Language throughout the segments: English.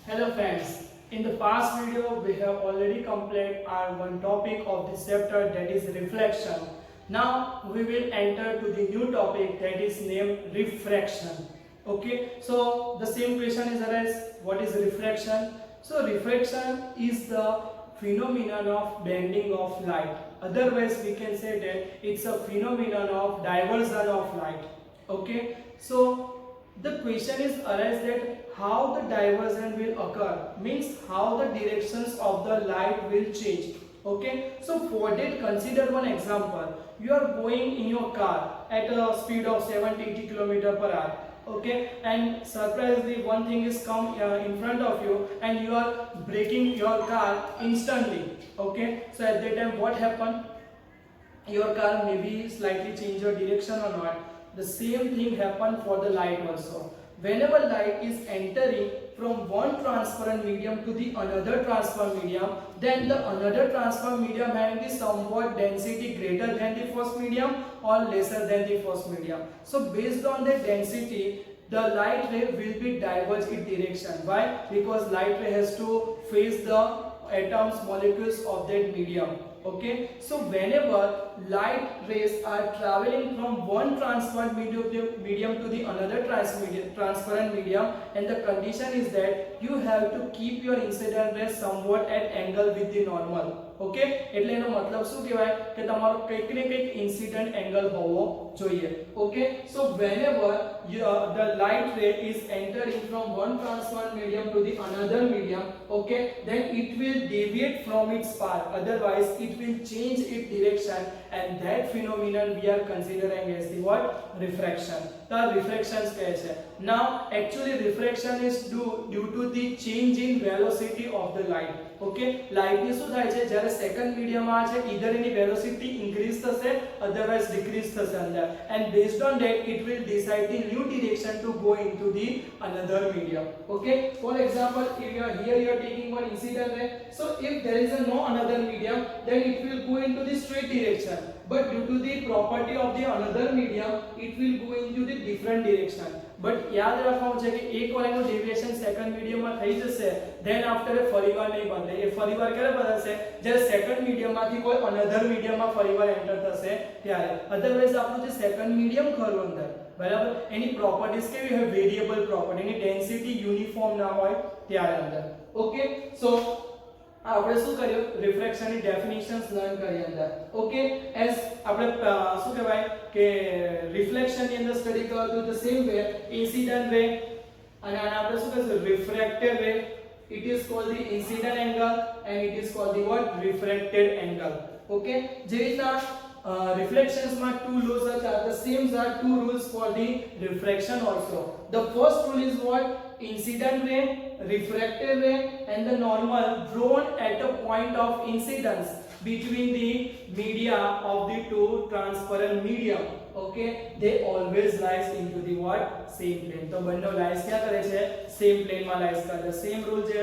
Hello friends, in the past video we have already completed our one topic of this chapter, that is reflection. Now we will enter to the new topic, that is named refraction. Okay, so the same question is arise, what is refraction? So refraction is the phenomenon of bending of light. Otherwise we can say that it's a phenomenon of diversion of light. Okay, so the question is arise that how the diversion will occur, means how the directions of the light will change. Okay, so for that consider one example. You are going in your car at a speed of 70-80 km/h. Okay, and surprisingly one thing is come in front of you and you are braking your car instantly. Okay, so at that time what happened? Your car maybe slightly change your direction or not. The same thing happen for the light also. Whenever light is entering from one transparent medium to the another transparent medium, then the another transparent medium having the somewhat density greater than the first medium or lesser than the first medium. So based on the density, the light ray will be diverge its direction. Why? Because light ray has to face the atoms, molecules of that medium. Okay, so whenever light rays are traveling from one transparent medium to the another transparent medium, and the condition is that you have to keep your incident rays somewhat at angle with the normal. Okay એટલે એનો મતલબ શું કહેવાય કે તમારો કંઈક ને કંઈક ઇન્સિડન્ટ એંગલ હોવો જોઈએ. Okay, so whenever the light ray is entering from one transparent medium to the another medium, okay, then it will deviate from its path, otherwise it will change its direction, and that phenomenon we are considering as the what? Refraction. The refraction કહે છે. Now actually refraction is due to the change in velocity of the light. Okay, light ની શું થાય છે જ્યારે second મીડિયમમાં છે either એની velocity increase થશે અધરવાઇઝ ડિક્રીઝ થશે અંદર, and based on that it will decide the new direction to go into the another medium. Okay, for example, if you are here, you are taking one incident ray, so if there is no another medium, then it will go into the straight direction, but due to the property of the another medium, it will go into the different direction. But યાદ રાખવાનું છે કે એકવાર એનું deviation second મીડિયમમાં થઈ જશે, then after એ ફરીવાર નહીં બદલે. એ ફરીવાર ક્યારે બદલશે? જ્યારે સેકન્ડ મીડિયમમાંથી કોઈ અનધર મીડિયમમાં ફરીવાર એન્ટર થશે ત્યારે. અધરવાઇઝ આપણું જે સેકન્ડ મીડિયમ ખરું અંદર, બરાબર, એની પ્રોપર્ટીઝ કેવી હોય? વેરિયેબલ પ્રોપર્ટી, એની ડેન્સિટી યુનિફોર્મ ના હોય ત્યારે અંદર. ઓકે, સો આપણે શું કર્યું? રિફ્રેક્શનની ડેફિનિશન્સ લર્ન કરી અંદર. ઓકે, એઝ આપણે શું કહેવાય કે રિફ્લેક્શનની અંદર સ્ટડી કરતું the same way incident ray, અને આને આપણે શું કહીશું? રિફ્રેક્ટેડ રે. It is called the incident angle and it is called the what? Refracted angle. Okay, જે રીતના reflections માં two laws are the same are two rules for the refraction also. The first rule is what? Incident ray, refracted ray, and the normal drawn at a point of incidence between the media of the two transparent medium. Okay, they always lies into the what? Same plane. તો બંને લાઈસ ક્યાં કરે છે? Same પ્લેનમાં લાઈસ કરે છે. Same rule જે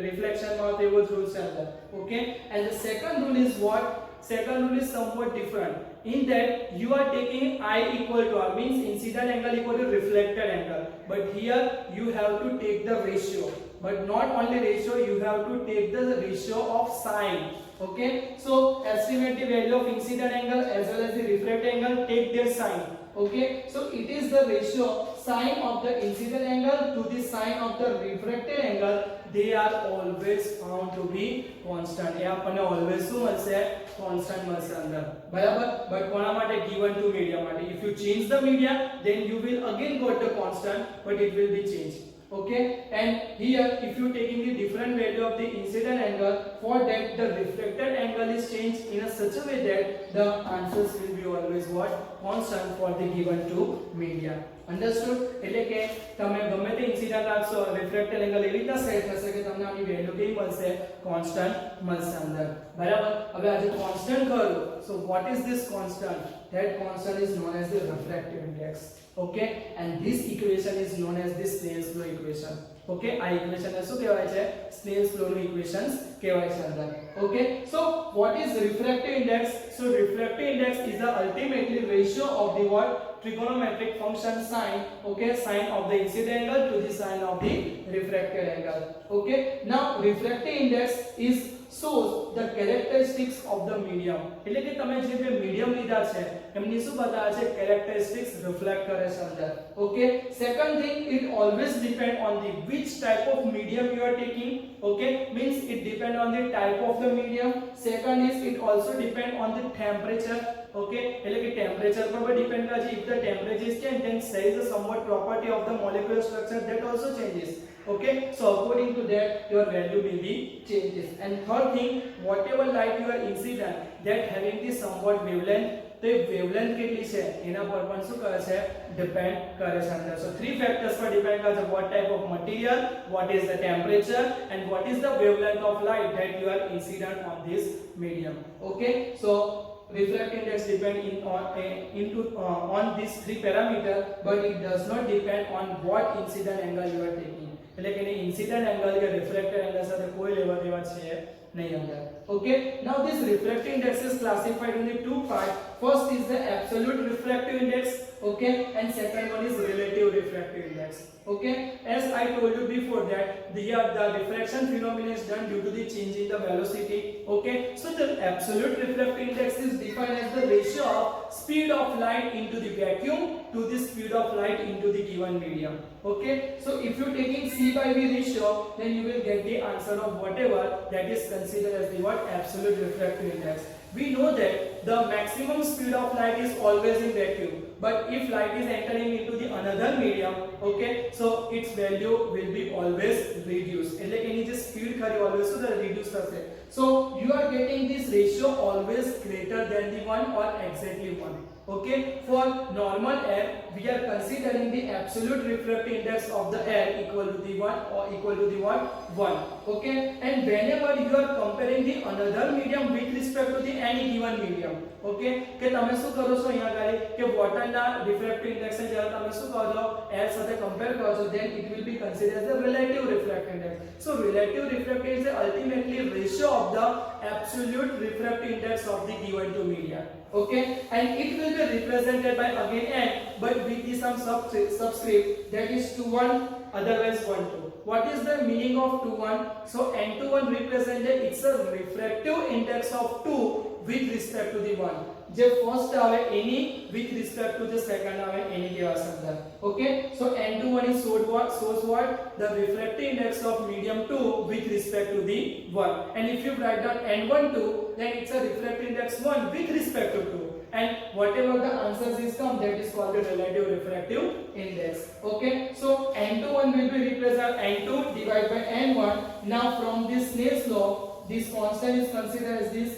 reflection માં હતો એવો જ રૂલ છે અંદર. Okay, and the second rule is what? Second rule is somewhat different in that you are taking I equal to R, means incident angle equal to reflected angle, but here you have to take the ratio, but not only ratio, you have to take the ratio of sine. Okay, so estimate the value of incident angle as well as the refracted angle, take their sine. Okay, so it is the ratio sine of the incident angle to the sine of the refracted angle. They are always found to be constant. એ આપણને always શું મળશે? Constant મળશે અંદર, બરાબર. but કોના માટે? given to medium માટે. if you change the medium, then you will again got the constant, but it will be changed. Okay, and here if you taking the different value of the incident angle, for that the reflected angle is changed in a such a way that the answers will be always what? Constant for the given two media. Understood? એટલે કે તમે ગમે તે incident રાખશો, refracted angle એવી રીતના set થશે કે તમને આની વેલ્યુ કેવી મળશે? કોન્સ્ટન્ટ મળશે અંદર, બરાબર. હવે આ જે કોન્સ્ટન્ટ ખરું, so what is this constant? That constant is known as the refractive index. Okay, and this equation is known as the Snell's law equation. Okay, આ ઇક્વેશન ને શું કહેવાય છે? Snell's law નું ઇક્વેશન્સ કહેવાય છે અંદર. Okay, so what is refractive index? So refractive index is the ultimately ratio ratio of the what trigonometric function sine, okay, sine of the incident angle to the sine of the refracted angle. Okay, now refractive index is shows the characteristics of the medium. એટલે કે તમે જે બે medium લીધા છે એમની શું બતાવે છે characteristics reflect કરે છે અંદર. Okay, second thing, it always depend on the which type of medium you are taking. Okay, means it depend on the type of the medium. Second is it also depend on the temperature. Okay, એટલે કે temperature પર depend કરે છે. If the temperature is changed, then there is a somewhat property of the molecular structure that also changes. Okay, so according to that your value will be changes. And third thing, whatever light you are incident that having the somewhat wavelength, तो wavelength કેટલી છે એના પર પણ શું કરે છે depend કરે છે અંદર. So three factors પર ડિપેન્ડ કરે છે, what type of material, what is the temperature, and what is the wavelength of light that you are incident on this medium. Okay, so refractive index depend on these three parameter, but it does not depend on what incident angle you are taking. એટલે કે incident angle કે refracted angle સાથે કોઈ લેવા દેવા છે નહીં અંદર. Okay, now this refractive index is classified into two parts. First is the absolute refractive index, okay, and second one is relative refractive index. Okay, as I told you before that the refraction phenomenon is done due to the change in the velocity. Okay, so the absolute refractive index is defined as the ratio of speed of light into the vacuum to the speed of light into the given medium. Okay, so if you taking C by V ratio, then you will get the answer of whatever that is considered as the what absolute refractive index. We know that the maximum speed of light is always in vacuum, but if light is entering into the another medium, okay, so its value will be always reduced. એટલે કે એની જે speed ખરી always શું reduce થશે. So you are getting this ratio always greater than the 1 or exactly 1. Okay, for normal air we are considering the absolute refractive index of the air equal to the 1 or equal to the what 1. Okay, and whenever you are comparing the another medium with respect to the any given medium, okay, કે તમે શું કરો છો અહીંયા ગાડી કે વોટરના refractive index ને જ્યારે તમે શું કહો છો air સાથે compare કરો છો, then it will be considered as the relative refractive index. So relative refractive index is ultimately ratio of the absolute refractive index of the given two media. Okay, and it will be represented by again n, but with the some subscript that is 2 1, otherwise 1 2. What is the meaning of 2 1? So n21 represented it's a refractive index of 2 with respect to the 1. જે first આવે એની with respect to the second આવે એની કેવા શબ્દ. Okay, so n21 is shows what the refractive index of medium 2 with respect to the 1. And if you write down n12, then it's a refractive index 1 with respect to 2. And whatever the answers is come, that is called the relative refractive index. Okay, so n21 will be represented n2 divided by n1. Now from this Snell's law, this constant is considered as this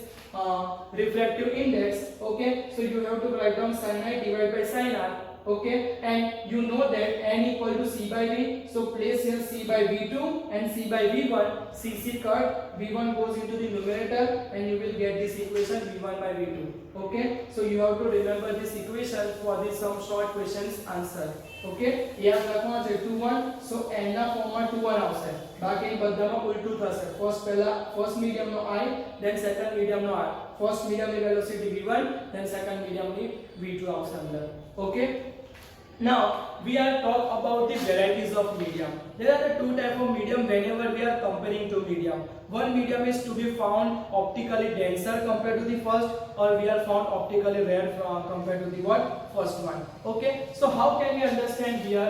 refractive index. Okay, so you have to write down sin I divided by sin r. Okay, and you know that n equal to c by v, so place here c by v2 and c by v1. cc cut, v1 goes into the numerator and you will get this equation v1 by v2. Okay, so you have to remember this equation for this some short questions answer. Okay, યાદ રાખવાનું છે 2 1, so n ના ફોર્મમાં 2 1 આવશે, બાકી બધામાં ઉલટું થશે. ફર્સ્ટ મીડિયમ નો I, then સેકન્ડ મીડિયમ નો R. ફર્સ્ટ મીડિયમ ની velocity v1, then second medium ની v2 આવશે અંદર. Okay, now we are talk about the varieties of medium. There are the two type of medium whenever we are comparing two medium. One medium is to be found optically denser compared to the first, or we are found optically rare compared to the what first one. Okay, so how can we understand here?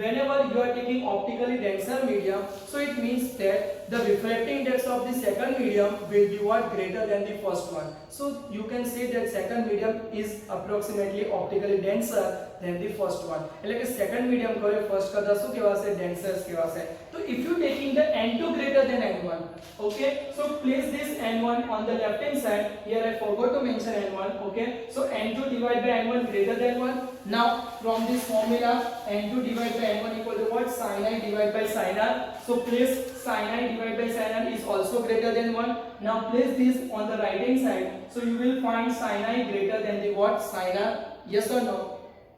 Whenever you are taking optically denser medium, so it means that the refracting index of the second medium will be what greater than the first one. So you can say that second medium is approximately optically denser than the first one. એટલે કે second medium કરે first કરતા શું કહેવાશે denser કહેવાશે. So if you taking the n2 greater than n1, okay, so place this n1 on the left hand side. Here I forgot to mention n1. Okay, so n2 divided by n1 greater than 1. Now from this formula, n2 divided by n1 equal to what sin I divided by sin r. So place sin I divided by sin r is also greater than 1. Now place this on the right hand side, so you will find sin I greater than the what sin r. Yes or no?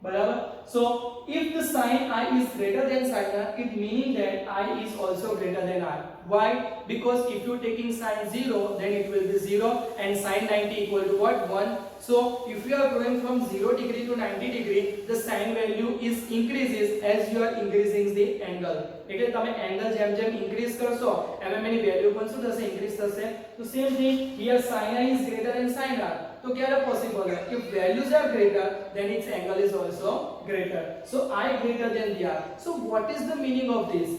बराबर. So if the sin I is greater than sin R, it meaning that I is also greater than R. Why? Because if you taking sin 0, then it will be 0 and sin 90 equal to what? 1. So if you are going from 0 degree to 90 degree, the sin value is increases as you are increasing the angle. એટલે તમે angle જેમ જેમ increase કરશો એમ એની value પણ શું થશે? increase થશે. So same thing here, sin I is greater than sin R. तो क्या possible है? If values are greater, then its angle is also greater. So I greater than the R. So what is the meaning of this?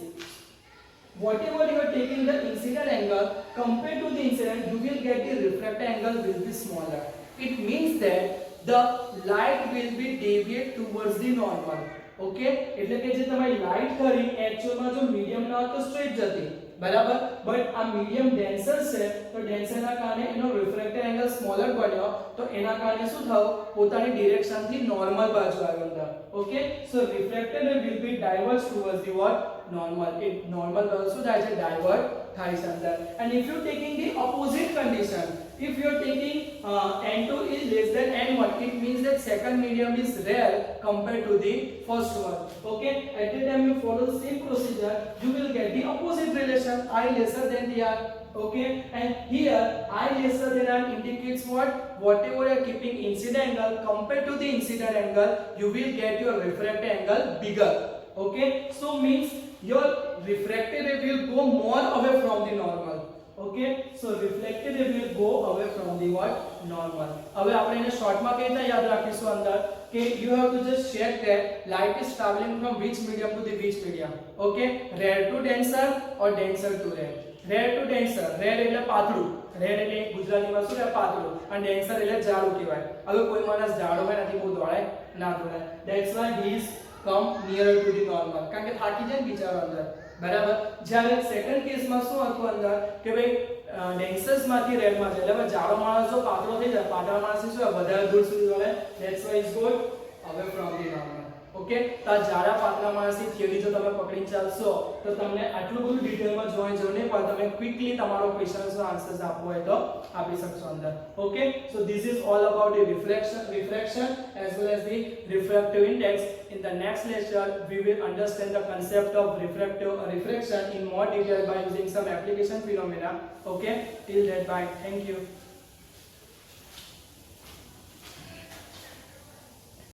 Whatever you are taking the incident angle compared to the incident, you will get the refracted angle will be smaller. It means that the light will be deviate towards the normal. Okay, એટલે કે જે તમારી light ખરી actual માં જો medium ના હોય તો સ્ટ્રેટ જતી, બરાબર, બટ આ મીડિયમ ડેન્સર છે તો ડેન્સર ના કારણે એનો રિફ્રેક્ટેડ એંગલ સ્મોલર બન્યો તો એના કારણે શું થયું? પોતાની ડિરેક્શન થી નોર્મલ બાજુ આવ્યો અંદર. Okay, so refracted will be diverge towards the what? normal. It normal also that is divert thighs under. And if you taking the opposite condition, if you are taking n2 is less than n1, it means that second medium is rare compared to the first one. Okay, at the time you follow the same procedure, you will get the opposite relation, I lesser than the R. Okay, and here I lesser than R indicates what? Whatever you are keeping incident angle compared to the incident angle, you will get your refracted angle bigger. Okay, so means your refracted ray will go more away from the normal. Okay, so reflected ray will go away from the what? Normal. હવે આપણે એને શોર્ટમાં કઈ રીતે યાદ રાખીશું અંદર કે you have to just check that light is traveling from which medium to the which medium. Okay, rare to denser or denser to rare. Rare to denser. Rare એટલે પાતળું, rare એટલે ગુજરાતીમાં શું છે? પાતળું, અને denser એટલે જાડું કહેવાય. હવે કોઈ માણસ જાડો હોય નથી બહુ દોડાય ના દોડાય. That's why he is come nearer to the normal, કારણ કે થાકી જાય ને બિચારો અંદર, બરાબર. જ્યારે સેકન્ડ કેસમાં શું હતું અંદર કે ભાઈ ડેન્સર્સ માંથી રેર માં જાય, એટલે જાડો માણસ જો પાતળો થઈ જાય, પાતળા માણસ શું વધારે દૂર સુધી દોડે. That's why is good away from the normal. Okay, તો આ જાડા પાતળા માણસની થિયરી જો તમે પકડીને ચાલશો તો તમને આટલું બધું ડિટેલમાં જોવાની જરૂર નહીં પડે, તમે ક્વિકલી તમારો ક્વેશ્ચન્સનો આન્સર્સ આપવો હોય તો આપી શકશો અંદર. Okay, so this is all about the refraction as well as the refractive index. In the next lecture we will understand the concept of refraction in more detail by using some application phenomena. Okay, till that, bye, thank you.